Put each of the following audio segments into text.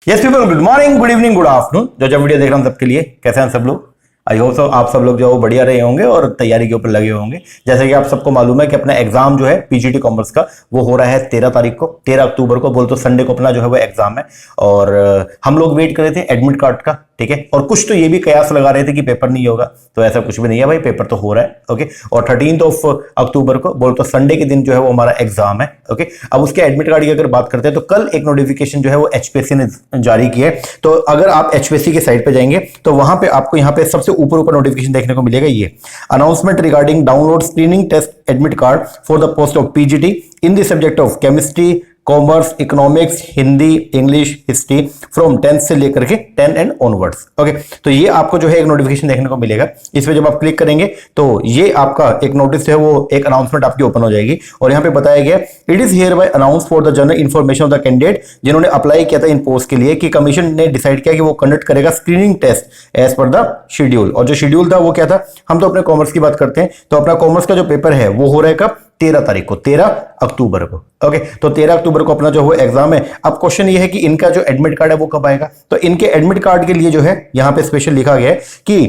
Yes people, good morning, good evening, good afternoon. जो जब video देख रहा हूं सबके लिए कैसे हैं सब लोग। आई होप सब आप सब लोग जो बढ़िया रहे होंगे और तैयारी के ऊपर लगे होंगे। जैसे कि आप सबको मालूम है कि अपना एग्जाम जो है पीजीटी कॉमर्स का वो हो रहा है 13 तारीख को, 13 अक्टूबर को, बोल तो संडे को अपना जो है वो एग्जाम है। और हम लोग वेट कर रहे थे एडमिट कार्ड का, ठीक है। और कुछ तो ये भी कयास लगा रहे थे कि पेपर नहीं होगा, तो ऐसा कुछ भी नहीं है भाई, पेपर तो हो रहा है। ओके, और 13 अक्टूबर को बोल तो संडे के दिन जो है वो हमारा एग्जाम है। ओके, अब उसके एडमिट कार्ड की अगर बात करते हैं तो कल एक नोटिफिकेशन जो है वो एचपीएससी ने जारी की है। तो अगर आप एचपीएससी के साइट पे जाएंगे तो वहां पे आपको यहाँ पे सबसे ऊपर नोटिफिकेशन देखने को मिलेगा, ये announcement regarding download screening test admit card for the post of PGT in the subject of chemistry, commerce, economics, Hindi, English, history from 10th से लेकर के 10 एंड ऑनवर्ड्स। ओके, तो ये आपको जो है एक नोटिफिकेशन देखने को मिलेगा। इस पे जब आप क्लिक करेंगे तो ये आपका एक नोटिस है वो एक अनाउंसमेंट आपकी ओपन हो जाएगी और यहाँ पे बताया गया it is here bye announce for the general information of the candidate जिन्होंने अप्लाई किया था इन पोस्ट के लिए कि कमीशन ने डिसाइड किया कि वो कंडक्ट करेगा screening test as per the schedule. और जो शेड्यूल था वो क्या था, हम तो अपने कॉमर्स की बात करते हैं, तो अपना कॉमर्स का जो पेपर है वो हो रहा है कब, 13 तारीख को, 13 अक्टूबर को। ओके, तो 13 अक्टूबर को अपना जो वो एग्जाम है। अब क्वेश्चन ये है कि इनका जो एडमिट कार्ड है वो कब आएगा। तो इनके एडमिट कार्ड के लिए जो है यहाँ पे स्पेशल लिखा गया है कि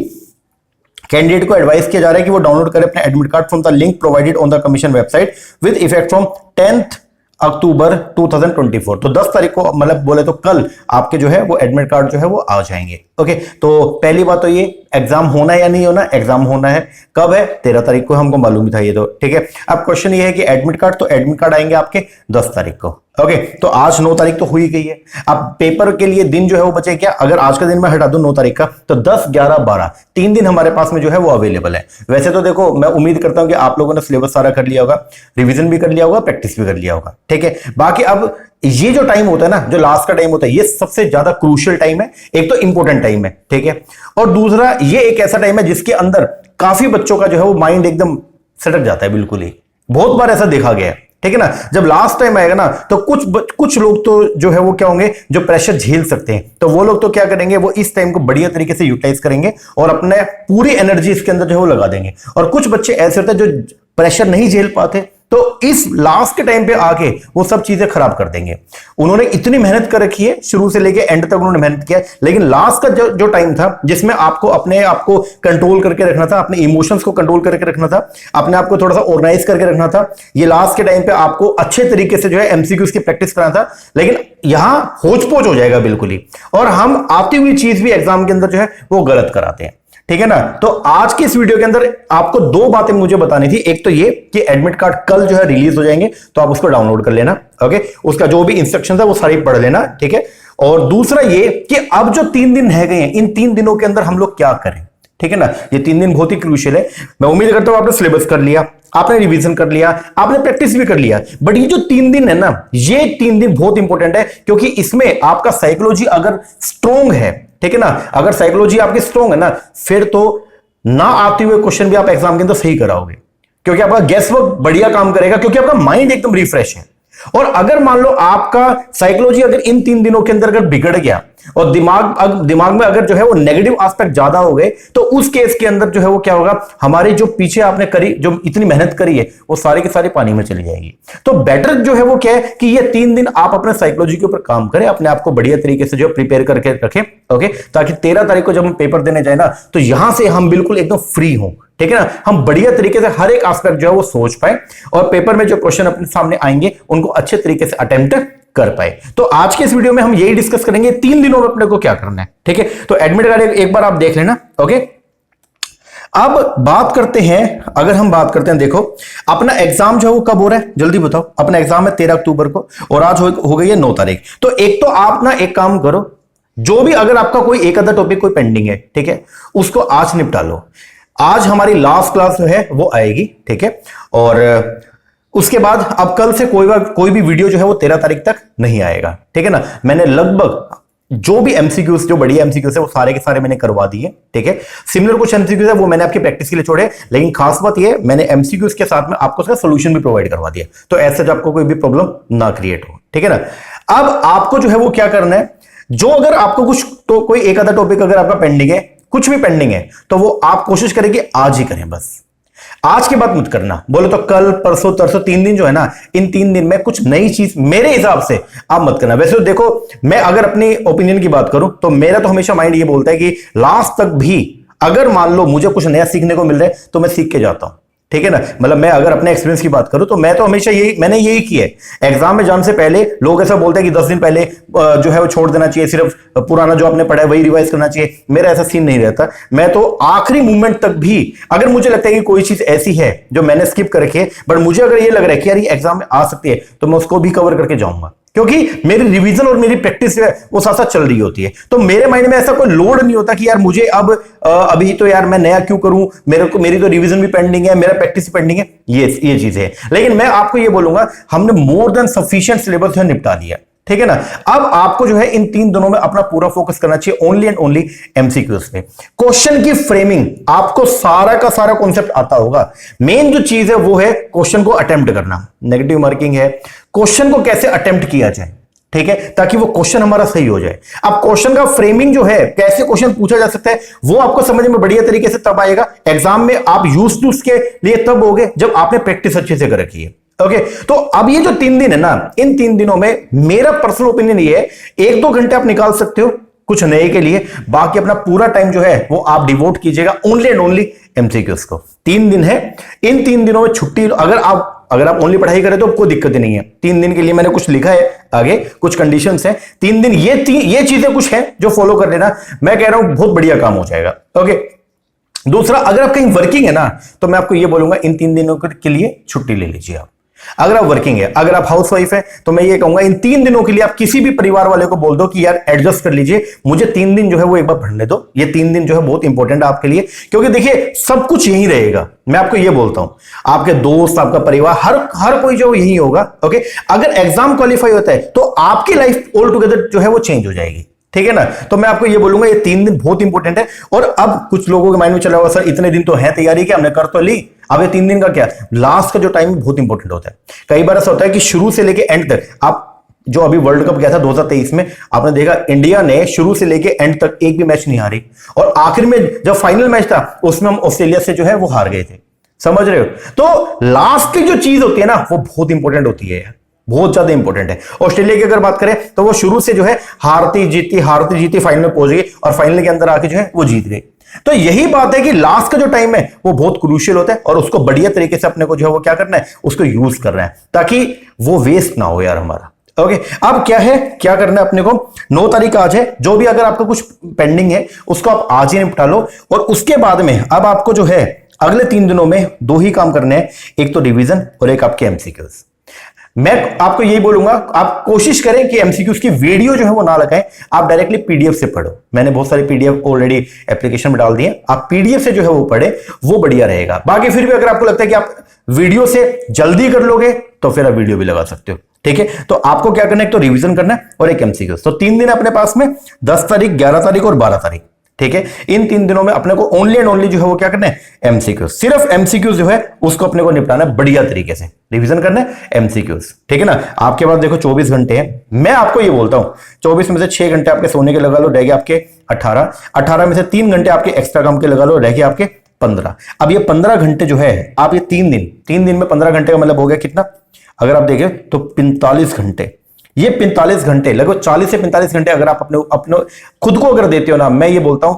कैंडिडेट को एडवाइस किया जा रहा है कि वो डाउनलोड करे अपना admit card from the link provided on the commission website with effect from 10th अक्टूबर 2024। तो 10 तारीख को मतलब बोले तो कल आपके जो है वो एडमिट कार्ड जो है वो आ जाएंगे। ओके, तो पहली बात तो ये एग्जाम होना है या नहीं होना, एग्जाम होना है। कब है, 13 तारीख को, हमको मालूम ही था ये तो, ठीक है। अब क्वेश्चन ये है कि एडमिट कार्ड, तो एडमिट कार्ड आएंगे आपके 10 तारीख को। ओके, तो आज 9 तारीख तो हुई गई है। अब पेपर के लिए दिन जो है वो बचे क्या, अगर आज का दिन मैं हटा दूं 9 तारीख का तो 10, 11, 12 3 दिन हमारे पास में जो है वो अवेलेबल है। वैसे तो देखो मैं उम्मीद करता हूं कि आप लोगों ने सिलेबस सारा कर लिया होगा, रिवीजन भी कर लिया होगा, प्रैक्टिस भी कर लिया होगा, ठीक है। बाकी अब ये जो टाइम होता है ना, जो लास्ट का टाइम होता है, ये सबसे ज्यादा क्रूशियल टाइम है। एक तो इंपॉर्टेंट टाइम है, ठीक है, और दूसरा ये एक ऐसा टाइम है जिसके अंदर काफी बच्चों का जो है वो माइंड एकदम सटक जाता है, बिल्कुल ही। बहुत बार ऐसा देखा गया है, ठीक है ना। जब लास्ट टाइम आएगा ना तो कुछ लोग तो जो है वो क्या होंगे, जो प्रेशर झेल सकते हैं, तो वो लोग तो क्या करेंगे, वो इस टाइम को बढ़िया तरीके से यूटिलाइज करेंगे और अपने पूरी एनर्जी इसके अंदर जो है वो लगा देंगे। और कुछ बच्चे ऐसे होते हैं जो प्रेशर नहीं झेल पाते, तो इस लास्ट के टाइम पे आके वो सब चीजें खराब कर देंगे। उन्होंने इतनी मेहनत कर रखी है, शुरू से लेके एंड तक उन्होंने मेहनत किया, लेकिन लास्ट का जो टाइम था जिसमें आपको अपने आप को कंट्रोल करके रखना था, अपने इमोशंस को कंट्रोल करके रखना था, अपने आप को थोड़ा सा ऑर्गेनाइज करके रखना था, ये लास्ट के टाइम पे आपको अच्छे तरीके से जो है एमसीक्यूज की प्रैक्टिस करना था, लेकिन यहां होच पोच हो जाएगा बिल्कुल ही। और हम आती हुई चीज भी एग्जाम के अंदर जो है वो गलत कराते हैं, ठीक है ना। तो आज की इस वीडियो के अंदर आपको 2 बातें मुझे बतानी थी। एक तो ये कि एडमिट कार्ड कल जो है रिलीज हो जाएंगे, तो आप उसको डाउनलोड कर लेना। ओके, उसका जो भी इंस्ट्रक्शंस है वो सारी पढ़ लेना, ठीक है। और दूसरा ये कि अब जो 3 दिन रह गए हैं, इन 3 दिनों के अंदर हम लोग क्या करें, ठीक है ना। ये 3 दिन बहुत ही क्रूशियल है। मैं उम्मीद करता हूं आपने सिलेबस कर लिया, आपने रिवीजन कर लिया, आपने प्रैक्टिस भी कर लिया, बट ये जो 3 दिन है ना, ये 3 दिन बहुत इंपॉर्टेंट है, क्योंकि इसमें आपका साइकोलॉजी अगर स्ट्रोंग है, ठीक है ना, अगर साइकोलॉजी आपकी स्ट्रोंग है ना, फिर तो ना आते हुए क्वेश्चन भी आप एग्जाम के अंदर सही कराओगे, क्योंकि आपका गेस वर्क बढ़िया काम करेगा, क्योंकि आपका माइंड एकदम रिफ्रेश है। और अगर मान लो आपका साइकोलॉजी अगर इन 3 दिनों के अंदर अगर बिगड़ गया और दिमाग में अगर जो है वो नेगेटिव एस्पेक्ट ज्यादा हो गए, तो उस केस के अंदर जो है वो क्या होगा, हमारी जो पीछे आपने करी, जो इतनी मेहनत करी है, वो सारी की सारी पानी में चली जाएगी। तो बेटर जो है वो क्या है कि ये 3 दिन आप अपने साइकोलॉजी के ऊपर काम करें, अपने आप को बढ़िया तरीके से जो प्रिपेयर करके रखें। ओके, ताकि 13 तारीख को जब हम पेपर देने जाए ना, तो यहां से हम बिल्कुल एकदम फ्री हों, ठीक है ना। हम बढ़िया तरीके से हर एक एस्पेक्ट जो है वो सोच पाए और पेपर में जो क्वेश्चन अपने सामने आएंगे उनको अच्छे तरीके से अटेम्प्ट कर पाए। तो आज के इस वीडियो में हम यही डिस्कस करेंगे 3 दिनों में अपने को क्या करना है, ठीक है। तो एडमिट कार्ड एक बार आप देख लेना। ओके, अब बात करते हैं, अगर हम बात करते हैं, देखो अपना एग्जाम जो है वो कब हो रहा है, जल्दी बताओ। अपना एग्जाम है 13 अक्टूबर को और आज हो गई है 9 तारीख। तो एक तो आप ना एक काम करो, जो भी अगर आपका कोई एक आधा टॉपिक कोई पेंडिंग है, ठीक है, उसको आज निपटा लो। आज हमारी लास्ट क्लास जो है वो आएगी, ठीक है। और उसके बाद अब कल से कोई भी वीडियो जो है वो 13 तारीख तक नहीं आएगा, ठीक है ना। मैंने लगभग जो भी एमसीक्यूज, जो बढ़िया एमसीक्यूज है वो सारे के सारे मैंने करवा दिए, ठीक है। सिमिलर कुछ एमसीक्यूज है वो मैंने आपकी प्रैक्टिस के लिए छोड़े, लेकिन खास बात ये मैंने एमसीक्यूज के साथ में आपको उसका सोल्यूशन भी प्रोवाइड करवा दिया, तो ऐसे आपको कोई भी प्रॉब्लम ना क्रिएट हो, ठीक है ना। अब आपको जो है वो क्या करना है, जो अगर आपको कुछ तो कोई एक आधा टॉपिक अगर आपका पेंडिंग है, कुछ भी पेंडिंग है, तो वो आप कोशिश करें कि आज ही करें। बस आज के बाद मत करना, बोले तो कल परसों तरसों 3 दिन जो है ना, इन 3 दिन में कुछ नई चीज मेरे हिसाब से आप मत करना। वैसे तो देखो, मैं अगर अपनी ओपिनियन की बात करूं तो मेरा तो हमेशा माइंड ये बोलता है कि लास्ट तक भी अगर मान लो मुझे कुछ नया सीखने को मिल रहा है तो मैं सीख के जाता हूं, ठीक है ना। मतलब मैं अगर अपने एक्सपीरियंस की बात करूं तो मैं तो हमेशा मैंने यही किया है। एग्जाम में जाने से पहले लोग ऐसा बोलते हैं कि 10 दिन पहले जो है वो छोड़ देना चाहिए, सिर्फ पुराना जो आपने पढ़ा है वही रिवाइज करना चाहिए। मेरा ऐसा सीन नहीं रहता। मैं तो आखिरी मोमेंट तक भी अगर मुझे लगता है कि कोई चीज ऐसी है जो मैंने स्किप कर रखी है, बट मुझे अगर ये लग रहा है कि यार ये एग्जाम में आ सकती है, तो मैं उसको भी कवर करके जाऊंगा, क्योंकि मेरी रिवीजन और मेरी प्रैक्टिस है वो साथ साथ चल रही होती है। तो मेरे माइंड में ऐसा कोई लोड नहीं होता कि यार मुझे अब अभी तो यार मैं नया क्यों करूं, मेरी तो रिवीजन भी पेंडिंग है, मेरा प्रैक्टिस भी पेंडिंग है, ये चीज है। लेकिन मैं आपको ये बोलूंगा, हमने मोर देन सफिशिएंट सिलेबस जो है निपटा दिया, ठीक है ना। अब आपको जो है इन 3 दिनों में अपना पूरा फोकस करना चाहिए ओनली एंड ओनली एमसीक्यूज पे। क्वेश्चन की फ्रेमिंग आपको सारा का सारा कॉन्सेप्ट आता होगा। मेन जो चीज है वो है क्वेश्चन को अटेम्प्ट करना। नेगेटिव मार्किंग है, क्वेश्चन को कैसे अटेम्प्ट किया जाए, ठीक है, ताकि वो क्वेश्चन हमारा सही हो जाए। अब क्वेश्चन का फ्रेमिंग जो है, कैसे क्वेश्चन पूछा जा सकता है, वो आपको समझ में बढ़िया तरीके से तब आएगा। एग्जाम में आप यूज टू उसके लिए तब होगे जब आपने प्रैक्टिस अच्छे से कर रखी है। ओके, तो अब ये जो 3 दिन है ना, इन 3 दिनों में मेरा पर्सनल ओपिनियन ये है, 1-2 घंटे आप निकाल सकते हो कुछ नए के लिए, बाकी अपना पूरा टाइम जो है वो आप डिवोट कीजिएगा ओनली एंड ओनली एमसीक्यूज को। 3 दिन है, इन 3 दिनों में छुट्टी, अगर आप ओनली पढ़ाई करें तो कोई दिक्कत ही नहीं है। 3 दिन के लिए मैंने कुछ लिखा है, आगे कुछ कंडीशंस हैं। 3 दिन ये चीजें कुछ है जो फॉलो कर लेना, मैं कह रहा हूं बहुत बढ़िया काम हो जाएगा। ओके, दूसरा, अगर आप कहीं वर्किंग है ना, तो मैं आपको ये बोलूंगा इन 3 दिनों के लिए छुट्टी ले लीजिए आप। अगर आप वर्किंग है, अगर आप हाउसवाइफ है, तो मैं ये कहूंगा इन 3 दिनों के लिए आप किसी भी परिवार वाले को बोल दो कि यार एडजस्ट कर लीजिए, मुझे 3 दिन जो है वो एक बार पढ़ने दो। ये 3 दिन जो है बहुत इंपॉर्टेंट है आपके लिए, क्योंकि देखिए सब कुछ यही रहेगा। मैं आपको ये बोलता हूं, आपके दोस्त, आपका परिवार, हर कोई जो यही होगा। ओके, अगर एग्जाम क्वालिफाई होता है तो आपकी लाइफ ऑल टुगेदर जो है वो चेंज हो जाएगी, ठीक है ना। तो मैं आपको ये बोलूंगा ये 3 दिन बहुत इंपॉर्टेंट है। और अब कुछ लोगों के माइंड में चला हुआ, सर इतने दिन तो है तैयारी की, हमने कर तो ली, अब ये 3 दिन का क्या, लास्ट का जो टाइम बहुत इंपॉर्टेंट होता है। कई बार ऐसा होता है कि शुरू से लेके एंड तक, आप जो अभी वर्ल्ड कप गया था 2023 में, आपने देखा इंडिया ने शुरू से लेके एंड तक एक भी मैच नहीं हारी, और आखिर में जब फाइनल मैच था उसमें हम ऑस्ट्रेलिया से जो है वो हार गए थे, समझ रहे हो। तो लास्ट की जो चीज होती है ना, वो बहुत इंपॉर्टेंट होती है, बहुत ज्यादा इंपॉर्टेंट है। ऑस्ट्रेलिया की अगर बात करें तो वो शुरू से जो है हारती जीती फाइनल में पहुंच गई, और फाइनल के अंदर आके जो है वो जीत गई। तो यही बात है कि लास्ट का जो टाइम है वो बहुत क्रूशियल होता है, और उसको बढ़िया तरीके से अपने को जो है वो क्या करना है, उसको यूज करना है, ताकि वो वेस्ट ना हो यार हमारा। ओके, अब क्या है, क्या करना है अपने को, 9 तारीख आज है, जो भी अगर आपका कुछ पेंडिंग है उसको आप आज ही निपटा लो। और उसके बाद में अब आपको जो है अगले 3 दिनों में 2 ही काम करने हैं, एक तो रिवीजन और एक आपके एमसीक्यूज। मैं आपको यही बोलूंगा, आप कोशिश करें कि एमसीक्यूज की वीडियो जो है वो ना लगाएं, आप डायरेक्टली पीडीएफ से पढ़ो। मैंने बहुत सारी पीडीएफ ऑलरेडी एप्लीकेशन में डाल दिए, आप पीडीएफ से जो है वो पढ़े, वो बढ़िया रहेगा। बाकी फिर भी अगर आपको लगता है कि आप वीडियो से जल्दी कर लोगे तो फिर आप वीडियो भी लगा सकते हो, ठीक है। तो आपको क्या करना है, एक तो रिवीजन करना है और एक एमसीक्यूज। तो 3 दिन अपने पास में, 10 तारीख, 11 तारीख और 12 तारीख, ठीक है। इन 3 दिनों में अपने को ओनली एंड ओनली जो है वो क्या करना है, एमसीक्यूज, सिर्फ एमसीक्यूज जो है उसको अपने को निपटाना है बढ़िया तरीके से, रिवीजन करना है, एमसीक्यूज, ठीक है ना। आपके पास देखो 24 घंटे हैं, मैं आपको ये बोलता हूं 24 में से 6 घंटे आपके सोने के लगा लो, रह गए आपके 18 में से 3 घंटे आपके एक्स्ट्रा काम के लगा लो, रह गए आपके 15। अब ये 15 घंटे जो है आप ये 3 दिन में 15 घंटे का मतलब हो गया कितना, अगर आप देखें तो 45 घंटे। ये 45 घंटे, लगभग 40 से 45 घंटे अगर आप अपने खुद को अगर देते हो ना, मैं ये बोलता हूं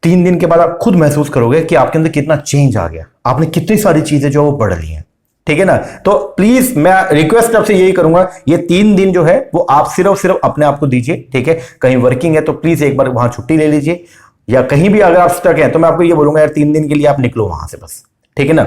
3 दिन के बाद आप खुद महसूस करोगे कि आपके अंदर कितना चेंज आ गया, आपने कितनी सारी चीजें जो वो बढ़ ली हैं, ठीक है ना। तो प्लीज मैं रिक्वेस्ट आपसे यही करूंगा, ये 3 दिन जो है वो आप सिर्फ अपने आप को दीजिए, ठीक है। कहीं वर्किंग है तो प्लीज एक बार वहां छुट्टी ले लीजिए, या कहीं भी अगर आप स्टक हैं तो मैं आपको ये बोलूंगा यार 3 दिन के लिए आप निकलो वहां से बस, ठीक है ना।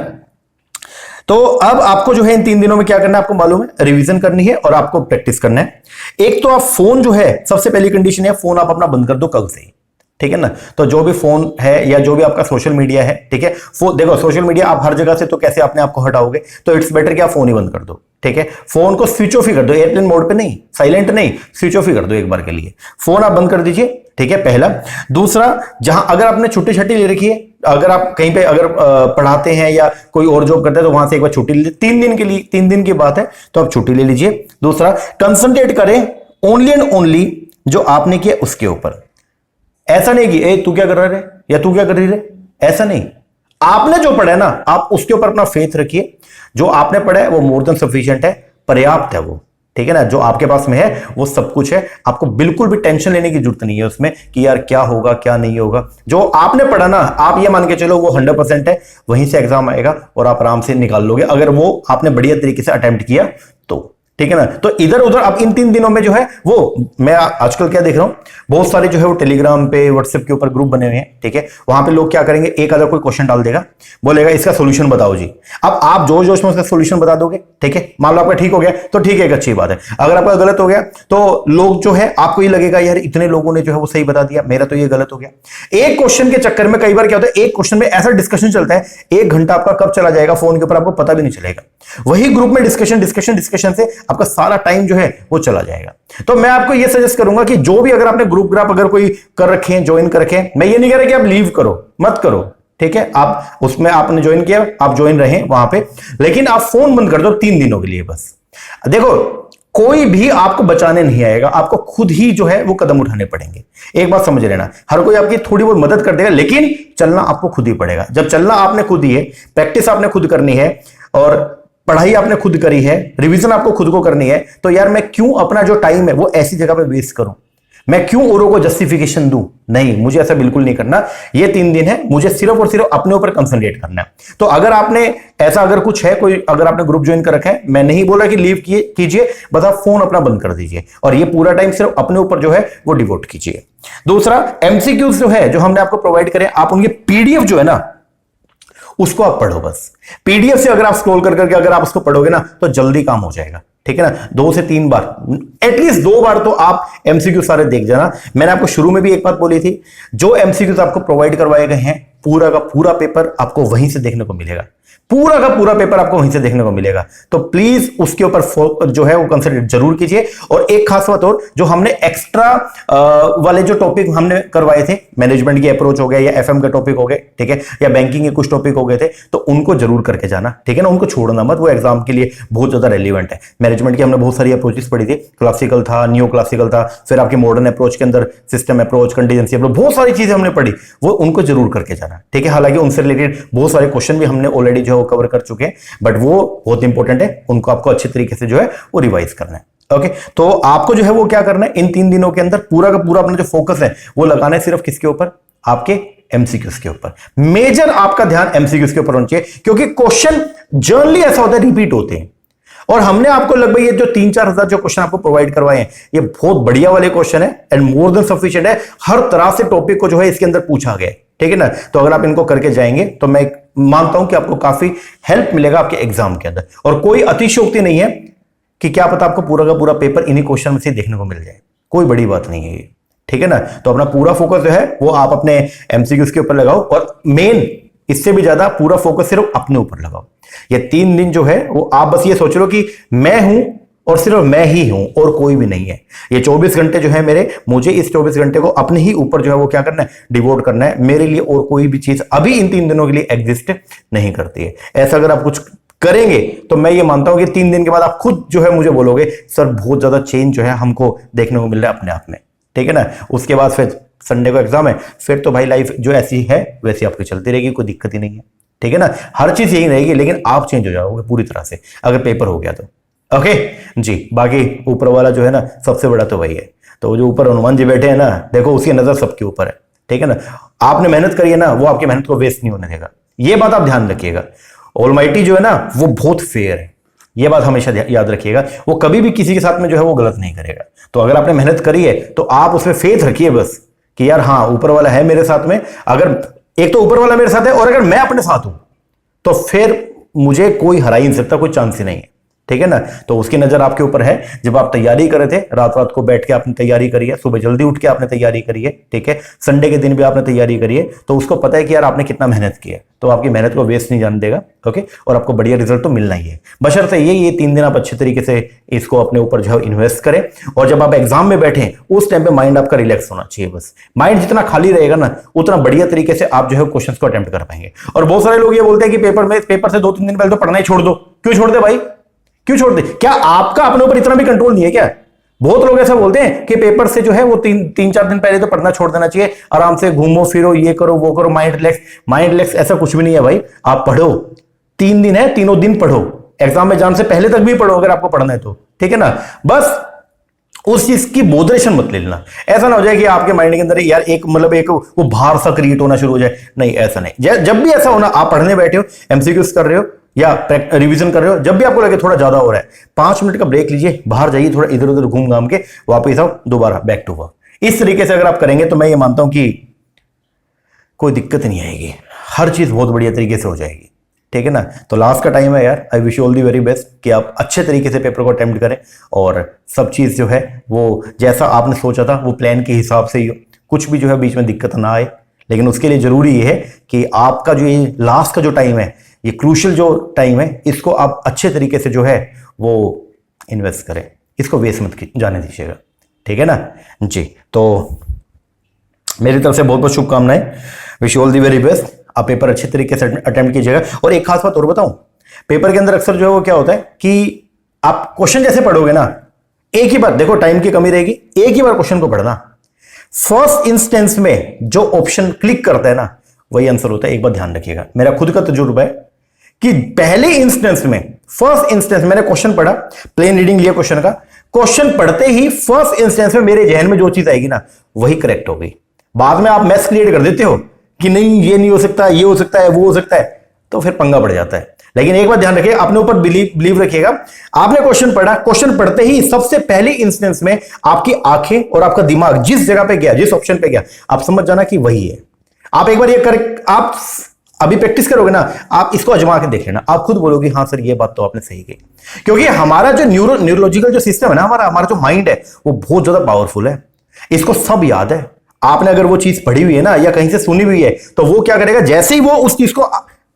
तो अब आपको जो है इन 3 दिनों में क्या करना है, आपको मालूम है, रिवीजन करनी है और आपको प्रैक्टिस करना है। एक तो आप फोन जो है, सबसे पहली कंडीशन है फोन आप अपना बंद कर दो कल से ही, ठीक है ना। तो जो भी फोन है या जो भी आपका सोशल मीडिया है, ठीक है, देखो सोशल मीडिया आप हर जगह से तो कैसे अपने आप को हटाओगे, तो इट्स बेटर कि आप फोन ही बंद कर दो, ठीक है। फोन को स्विच ऑफ ही कर दो, एयरप्लेन मोड पे नहीं, साइलेंट नहीं, स्विच ऑफ ही कर दो एक बार के लिए, फोन आप बंद कर दीजिए, ठीक है, पहला। दूसरा, जहां अगर आपने छुट्टी ले रखी है, अगर आप कहीं पे अगर पढ़ाते हैं या कोई और जॉब करते हैं तो वहां से एक बार छुट्टी ले लीजिए, 3 दिन के लिए, 3 दिन की बात है तो आप छुट्टी ले लीजिए। दूसरा, कंसंट्रेट करें ओनली एंड ओनली जो आपने किया उसके ऊपर। ऐसा नहीं कि ए तू क्या कर रहा है या तू क्या कर रही है, ऐसा नहीं। आपने जो पढ़ा है ना, आप उसके ऊपर अपना फेथ रखिए। जो आपने पढ़ा है वो मोर देन सफिशिएंट है, पर्याप्त है वो, ठीक है ना। जो आपके पास में है वो सब कुछ है, आपको बिल्कुल भी टेंशन लेने की जरूरत नहीं है उसमें कि यार क्या होगा क्या नहीं होगा। जो आपने पढ़ा ना, आप ये मान के चलो वो 100% है, वहीं से एग्जाम आएगा और आप आराम से निकाल लोगे, अगर वो आपने बढ़िया तरीके से अटेम्प्ट किया तो, ठीक है ना। तो इधर उधर अब इन 3 दिनों में जो है वो, मैं आजकल क्या देख रहा हूं, बहुत सारे जो है वो टेलीग्राम पे व्हाट्सएप के ऊपर ग्रुप बने हुए हैं, ठीक है। वहां पे लोग क्या करेंगे, एक आधा कोई क्वेश्चन डाल देगा, बोलेगा इसका सोल्यूशन बताओ जी। अब आप जोश जोश में उसका सोल्यूशन बता दोगे, ठीक है। मान लो आपका ठीक हो गया तो ठीक है, एक अच्छी बात है। अगर आपका गलत हो गया तो लोग जो है, आपको ये लगेगा यार इतने लोगों ने जो है वो सही बता दिया, मेरा तो ये गलत हो गया। एक क्वेश्चन के चक्कर में कई बार क्या होता है, एक क्वेश्चन में ऐसा डिस्कशन चलता है, 1 घंटा आपका कब चला जाएगा फोन के ऊपर आपको पता भी नहीं चलेगा। वही ग्रुप में डिस्कशन डिस्कशन डिस्कशन से आपका सारा टाइम जो है वो चला जाएगा। तो मैं आपको ये सजेस्ट करूंगा कि जो भी अगर आपने ग्रुप ग्राफ अगर कोई कर रखे हैं, ज्वाइन कर रखे हैं, मैं ये नहीं कह रहा कि आप लीव करो, मत करो, ठीक है। आप उसमें आपने ज्वाइन किया, आप ज्वाइन रहे वहां पे, लेकिन आप फोन बंद कर दो 3 दिनों के लिए बस। देखो कोई भी आपको बचाने नहीं आएगा, आपको खुद ही जो है वो कदम उठाने पड़ेंगे। एक बात समझ लेना, हर कोई आपकी थोड़ी बहुत मदद कर देगा, लेकिन चलना आपको खुद ही पड़ेगा। जब चलना आपने खुद ही है, प्रैक्टिस आपने खुद करनी है, और पढ़ाई आपने खुद करी है, रिवीजन आपको खुद को करनी है, तो यार मैं क्यों अपना जो टाइम है वो ऐसी जगह पे वेस्ट करूं, मैं क्यों औरों को जस्टिफिकेशन दूं? नहीं, मुझे ऐसा बिल्कुल नहीं करना। ये 3 दिन है, मुझे सिर्फ और सिर्फ अपने ऊपर कंसंट्रेट करना है। तो अगर आपने ऐसा अगर कुछ है, कोई अगर आपने ग्रुप ज्वाइन कर रखा है, मैं नहीं बोला कि लीव कीजिए, बस आप फोन अपना बंद कर दीजिए और ये पूरा टाइम सिर्फ अपने ऊपर जो है वो डिवोट कीजिए। दूसरा, एमसीक्यूज जो है जो हमने आपको प्रोवाइड करे, आप उनके पीडीएफ जो है ना उसको आप पढ़ो बस। पीडीएफ से अगर आप स्क्रॉल कर करके अगर आप उसको पढ़ोगे ना तो जल्दी काम हो जाएगा, ठीक है ना। 2 से 3 बार, एटलीस्ट 2 बार तो आप एमसीक्यू सारे देख जाना। मैंने आपको शुरू में भी एक बात बोली थी, जो एमसीक्यूज आपको प्रोवाइड करवाए गए हैं, पूरा का पूरा पेपर आपको वहीं से देखने को मिलेगा, पूरा का पूरा पेपर आपको वहीं से देखने को मिलेगा। तो प्लीज उसके ऊपर जो है वो कंसंट्रेट जरूर कीजिए। और एक खास बात और, जो हमने एक्स्ट्रा वाले जो टॉपिक हमने करवाए थे, मैनेजमेंट की अप्रोच हो गया या एफएम के टॉपिक हो गए, ठीक है, या बैंकिंग के कुछ टॉपिक हो गए थे, तो उनको जरूर करके जाना, ठीक है ना। उनको छोड़ना मत, वो एग्जाम के लिए बहुत ज्यादा रेलिवेंट है। मैनेजमेंट की हमने बहुत सारी अप्रोचेस पढ़ी थी, क्लासिकल था, न्यू क्लासिकल था, फिर आपकी मॉडर्न अप्रोच के अंदर सिस्टम अप्रोच, कंटीजेंसी अप्रोच, बहुत सारी चीजें हमने पढ़ी, वो उनको जरूर करके जाना, ठीक है। हालांकि उनसे रिलेटेड बहुत सारे क्वेश्चन भी हमने ऑलरेडी जो है कवर कर चुके हैं, बट वो बहुत इंपॉर्टेंट है, उनको आपको अच्छे तरीके से जो है वो रिवाइज करना है। ओके, तो आपको जो है वो क्या करना है, इन 3 दिनों के अंदर पूरा का पूरा अपना जो फोकस है वो लगाना है सिर्फ किसके ऊपर, आपके एमसीक्यूज के ऊपर। मेजर आपका ध्यान एमसीक्यूज के ऊपर होना चाहिए, क्योंकि क्वेश्चन जनरली ऐसा होता है रिपीट होते हैं। और हमने आपको लगभग ये जो 3-4 हजार जो क्वेश्चन आपको प्रोवाइड करवाए हैं, ये बहुत बढ़िया वाले क्वेश्चन है एंड मोर देन सफिशिएंट है। हर तरह से टॉपिक को जो है इसके अंदर पूछा गया है, ठीक है ना। तो अगर आप इनको करके जाएंगे तो मैं मानता हूं कि आपको काफी हेल्प मिलेगा आपके एग्जाम के अंदर। और कोई अतिशयोक्ति नहीं है कि क्या पता आपको पूरा का पूरा पेपर इन्हीं क्वेश्चन में से देखने को मिल जाए, कोई बड़ी बात नहीं है ये, ठीक है ना। तो अपना पूरा फोकस जो है वो आप अपने एमसीक्यूज के ऊपर लगाओ, और मेन इससे भी ज्यादा पूरा फोकस सिर्फ अपने ऊपर लगाओ। ये 3 दिन जो है वो आप बस ये सोच लो कि मैं हूं और सिर्फ मैं ही हूं और कोई भी नहीं है। ये 24 घंटे जो है मेरे, मुझे इस 24 घंटे को अपने ही ऊपर जो है वो क्या करना है, डिवोट करना है। मेरे लिए और कोई भी चीज अभी इन 3 दिनों के लिए एग्जिस्ट नहीं करती है। ऐसा अगर आप कुछ करेंगे तो मैं ये मानता हूं कि 3 दिन के बाद आप खुद जो है मुझे बोलोगे सर बहुत ज्यादा चेंज जो है हमको देखने को मिल रहा है अपने आप में, ठीक है ना। उसके बाद फिर संडे को एग्जाम है, फिर तो भाई लाइफ जो ऐसी है वैसी आपकी चलती रहेगी, कोई दिक्कत ही नहीं है, ठीक है ना। हर चीज यही रहेगी, लेकिन आप चेंज हो जाओगे पूरी तरह से अगर पेपर हो गया तो। ओके जी, बाकी ऊपर वाला जो है ना सबसे बड़ा तो वही है। तो जो ऊपर हनुमान जी बैठे हैं ना, देखो उसकी नजर सबके ऊपर है, ठीक है ना। आपने मेहनत करी है ना, वो आपकी मेहनत को वेस्ट नहीं होने देगा, ये बात आप ध्यान रखिएगा। ऑलमाइटी जो है ना वो बहुत फेयर है, ये बात हमेशा याद रखिएगा। वो कभी भी किसी के साथ में जो है वो गलत नहीं करेगा। तो अगर आपने मेहनत करी है तो आप उसमें फेथ रखिए बस कि यार हाँ ऊपर वाला है मेरे साथ में। अगर एक तो ऊपर वाला मेरे साथ है और अगर मैं अपने साथ हूं तो फिर मुझे कोई हरा ही नहीं सकता, कोई चांस ही नहीं है, ठीक है ना। तो उसकी नजर आपके ऊपर है। जब आप तैयारी कर रहे थे, रात रात को बैठ के आपने तैयारी करी है, सुबह जल्दी उठ के आपने तैयारी करी है, ठीक है, संडे के दिन भी आपने तैयारी करी है, तो उसको पता है कि यार आपने कितना मेहनत की है, तो आपकी मेहनत को वेस्ट नहीं जाने देगा। ओके, और आपको बढ़िया रिजल्ट तो मिलना ही है। बशर्ते ये 3 दिन आप अच्छे तरीके से इसको अपने ऊपर जो है इन्वेस्ट करें। और जब आप एग्जाम में बैठे उस टाइम पे माइंड आपका रिलैक्स होना चाहिए। बस माइंड जितना खाली रहेगा ना, उतना बढ़िया तरीके से आप जो है क्वेश्चन को अटेम्प्ट कर पाएंगे। और बहुत सारे लोग ये बोलते हैं कि पेपर से 2-3 दिन पहले तो पढ़ना ही छोड़ दो। क्यों छोड़ दे भाई, क्यों छोड़ दे? क्या आपका अपने ऊपर इतना भी कंट्रोल नहीं है क्या? बहुत लोग ऐसा बोलते हैं कि पेपर से जो है वो तीन चार दिन पहले तो पढ़ना छोड़ देना चाहिए, आराम से घूमो फिरो, ये करो वो करो, माइंड रिलैक्स। माइंड रिलैक्स ऐसा कुछ भी नहीं है भाई। आप पढ़ो, 3 दिन है, तीनों दिन पढ़ो, एग्जाम में जाने से पहले तक भी पढ़ो अगर आपको पढ़ना है तो, ठीक है ना। बस उस चीज की बोधरेशन मत ले लेना। ऐसा ना हो जाए कि आपके माइंड के अंदर यार एक मतलब एक वो भार सा क्रिएट होना शुरू हो जाए। नहीं, ऐसा नहीं। जब भी ऐसा होना, आप पढ़ने बैठे हो, एमसीक्यूज कर रहे हो या रिवीजन कर रहे हो, जब भी आपको लगे थोड़ा ज्यादा हो रहा है, 5 मिनट का ब्रेक लीजिए, बाहर जाइए, थोड़ा इधर उधर घूम घाम के वापस आओ, दोबारा बैक टू वर्क। इस तरीके से अगर आप करेंगे तो मैं ये मानता हूं कि कोई दिक्कत नहीं आएगी, हर चीज बहुत बढ़िया तरीके से हो जाएगी, ठीक है ना। तो लास्ट का टाइम है यार, I wish you all the very best कि आप अच्छे तरीके से पेपर को अटेम्प्ट करें और सब चीज जो है वो जैसा आपने सोचा था वो प्लान के हिसाब से ही हो, कुछ भी जो है बीच में दिक्कत ना आए। लेकिन उसके लिए जरूरी ये है कि आपका जो ये लास्ट का जो टाइम है, ये क्रूशियल जो टाइम है, इसको आप अच्छे तरीके से जो है वो इन्वेस्ट करें, इसको वेस्ट मत जाने दीजिएगा, ठीक है ना जी। तो मेरी तरफ से बहुत बहुत शुभकामनाएं, wish you all the very best. आप पेपर अच्छे तरीके से अटेम्प्ट कीजिएगा। और एक खास बात और बताऊं, पेपर के अंदर अक्सर जो है वो क्या होता है कि आप क्वेश्चन जैसे पढ़ोगे ना, एक ही बार, देखो टाइम की कमी रहेगी, एक ही बार क्वेश्चन को पढ़ना, फर्स्ट इंस्टेंस में जो ऑप्शन क्लिक करता है ना वही आंसर होता है। एक बार ध्यान रखिएगा, मेरा खुद का तजुर्बा है कि पहले इंस्टेंस में, फर्स्ट इंस्टेंस मैंने क्वेश्चन पढ़ा, प्लेन रीडिंग लिया क्वेश्चन का, क्वेश्चन पढ़ते ही फर्स्ट इंस्टेंस में मेरे जहन में जो चीज आएगी ना वही करेक्ट हो गई। बाद में आप मैस क्रिएट कर देते हो कि नहीं ये नहीं हो सकता, ये हो सकता है, वो हो सकता है, तो फिर पंगा पड़ जाता है। लेकिन एक बात ध्यान रखिए, अपने ऊपर बिलीव रखिएगा। आपने क्वेश्चन पढ़ा, क्वेश्चन पढ़ते ही सबसे पहले इंस्टेंस में आपकी आंखें और आपका दिमाग जिस जगह पे गया, जिस ऑप्शन पे गया, आप समझ जाना कि वही है। आप एक बार ये कर, आप अभी प्रैक्टिस करोगे ना, आप इसको आजमा के देख लेना, आप खुद बोलोगे हाँ सर ये बात तो आपने सही कही। क्योंकि हमारा जो न्यूरोलॉजिकल जो सिस्टम है ना, हमारा जो माइंड है वो बहुत ज्यादा पावरफुल है, इसको सब याद है। आपने अगर वो चीज पढ़ी हुई है ना या कहीं से सुनी हुई है तो वो क्या करेगा, जैसे ही वो उस चीज को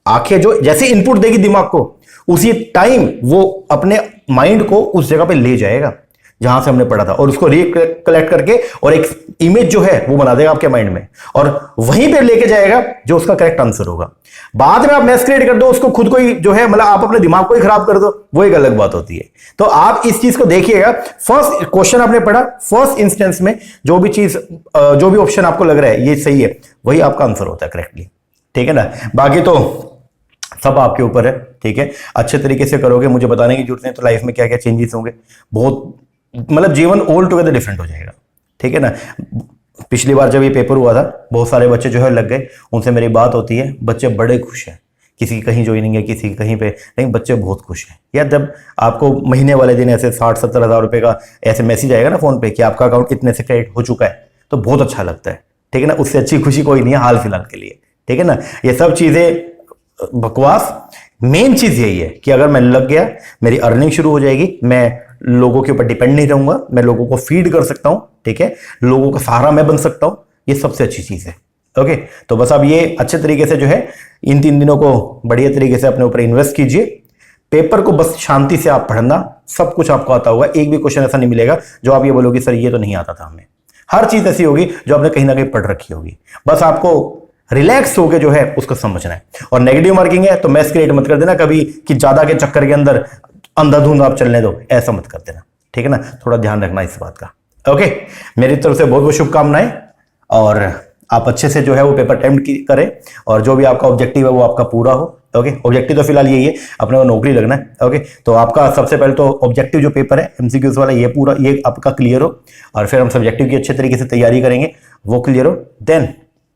आंखें जो जैसे इनपुट देगी दिमाग को, उसी टाइम वो अपने माइंड को उस जगह पे ले जाएगा जहां से हमने पढ़ा था और उसको रिकलेक्ट करके और एक इमेज जो है वो बना देगा आपके माइंड में और वहीं पे लेके जाएगा जो उसका करेक्ट आंसर होगा। बाद में आप मैस क्रिएट कर दो, उसको खुद को ही जो है मतलब आप अपने दिमाग को ही खराब कर दो, वो एक अलग बात होती है। तो आप इस चीज को देखिएगा, फर्स्ट क्वेश्चन आपने पढ़ा, फर्स्ट इंस्टेंस में जो भी चीज जो भी ऑप्शन आपको लग रहा है ये सही है, वही आपका आंसर होता है करेक्टली, ठीक है ना। बाकी तो सब आपके ऊपर है, ठीक है। अच्छे तरीके से करोगे, मुझे बताने की जरूरत नहीं तो लाइफ में क्या क्या चेंजेस होंगे, बहुत मतलब जीवन ऑल टुगेदर डिफरेंट हो जाएगा, ठीक है ना। पिछली बार जब ये पेपर हुआ था बहुत सारे बच्चे जो है लग गए, उनसे मेरी बात होती है, बच्चे बड़े खुश हैं, किसी की कहीं ज्वाइनिंग है, किसी की कहीं पे, लेकिन बच्चे बहुत खुश हैं यार। जब आपको महीने वाले दिन ऐसे 60-70 हज़ार रुपए का ऐसे मैसेज आएगा ना फोन पे कि आपका अकाउंट इतने से क्रेडिट हो चुका है, तो बहुत अच्छा लगता है, ठीक है ना। उससे अच्छी खुशी कोई नहीं है हाल फिलहाल के लिए, ठीक है ना। ये सब चीजें बकवास, मेन चीज यही है कि अगर मैं लग गया, मेरी अर्निंग शुरू हो जाएगी, मैं लोगों के ऊपर डिपेंड नहीं रहूंगा, मैं लोगों को फीड कर सकता हूं, ठीक है, लोगों का सहारा मैं बन सकता हूं, ये सबसे अच्छी चीज है। ओके, तो बस अब ये अच्छे तरीके से जो है इन 3 दिनों को बढ़िया तरीके से अपने ऊपर इन्वेस्ट कीजिए। पेपर को बस शांति से आप पढ़ना, सब कुछ आपको आता होगा, एक भी क्वेश्चन ऐसा नहीं मिलेगा जो आप ये बोलोगे सर ये तो नहीं आता था हमें। हर चीज ऐसी होगी जो आपने कहीं ना कहीं पढ़ रखी होगी, बस आपको रिलैक्स होकर जो है उसको समझना है। और नेगेटिव मार्किंग है तो मैथ्स क्रिएट मत कर देना कभी कि ज्यादा के चक्कर के अंदर अंधाधुंध आप चलने दो, ऐसा मत कर देना, ठीक है ना। थोड़ा ध्यान रखना इस बात का। ओके, मेरी तरफ से बहुत बहुत शुभकामनाएं और आप अच्छे से जो है वो पेपर अटेम्प्ट करें और जो भी आपका ऑब्जेक्टिव है वो आपका पूरा हो। ओके, ऑब्जेक्टिव तो फिलहाल यही है, अपने को नौकरी लगना है। ओके, तो आपका सबसे पहले तो ऑब्जेक्टिव जो पेपर है एमसीक्यूज वाला ये पूरा ये आपका क्लियर हो और फिर हम सब्जेक्टिव की अच्छे तरीके से तैयारी करेंगे, वो क्लियर हो, देन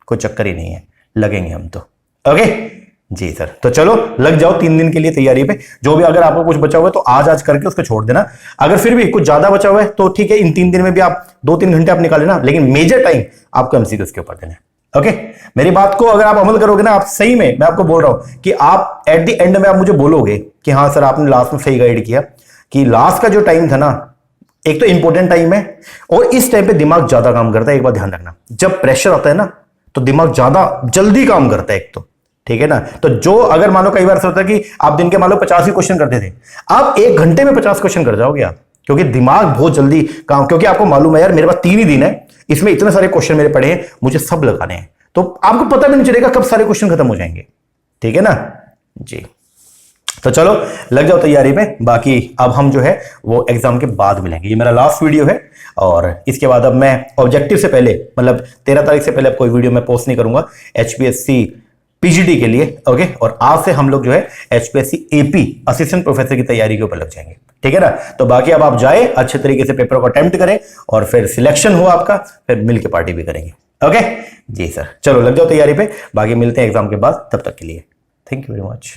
कोई चक्कर ही नहीं है, लगेंगे हम तो। ओके जी सर, तो चलो लग जाओ 3 दिन के लिए तैयारी पे। जो भी अगर आपको कुछ बचा हुआ है तो आज करके उसको छोड़ देना, अगर फिर भी कुछ ज्यादा बचा हुआ है तो ठीक है, इन 3 दिन में भी आप 2-3 घंटे आप निकाल लेना, लेकिन मेजर टाइम आपको एमसीक्यूज के ऊपर देना है। ओके, मेरी बात को अगर आप अमल करोगे ना, आप सही में मैं आपको बोल रहा हूं कि आप एट द एंड में आप मुझे बोलोगे कि हाँ सर आपने लास्ट में सही गाइड किया, कि लास्ट का जो टाइम था ना, एक तो इंपॉर्टेंट टाइम है और इस टाइम पे दिमाग ज्यादा काम करता है। एक बार ध्यान रखना, जब प्रेशर आता है ना तो दिमाग ज्यादा जल्दी काम करता है एक तो, ठीक है ना। तो जो अगर मान लो कई बार होता है कि आप दिन के मान लो 50 ही क्वेश्चन करते थे, आप 1 घंटे में 50 क्वेश्चन कर जाओगे आप, क्योंकि दिमाग बहुत जल्दी काम, क्योंकि आपको मालूम है यार मेरे पास 3 ही दिन है, इसमें इतने सारे क्वेश्चन मेरे पड़े हैं, मुझे सब लगाने हैं, तो आपको पता भी नहीं चलेगा कब सारे क्वेश्चन खत्म हो जाएंगे, ठीक है ना जी। तो चलो लग जाओ तैयारी पे। बाकी अब हम जो है वो एग्जाम के बाद मिलेंगे। ये मेरा लास्ट वीडियो है और इसके बाद अब मैं ऑब्जेक्टिव से पहले, मतलब 13 तारीख से पहले अब कोई वीडियो मैं पोस्ट नहीं करूंगा HPSC पीजीटी के लिए। ओके, और आज से हम लोग जो है HPSC AP असिस्टेंट प्रोफेसर की तैयारी के ऊपर लग जाएंगे। ठीक है ना। तो बाकी अब आप जाए अच्छे तरीके से पेपर को अटेम्प्ट करें और फिर सिलेक्शन हो आपका, फिर मिल के पार्टी भी करेंगे। ओके जी सर, चलो लग जाओ तैयारी पे। बाकी मिलते हैं एग्जाम के बाद, तब तक के लिए थैंक यू वेरी मच।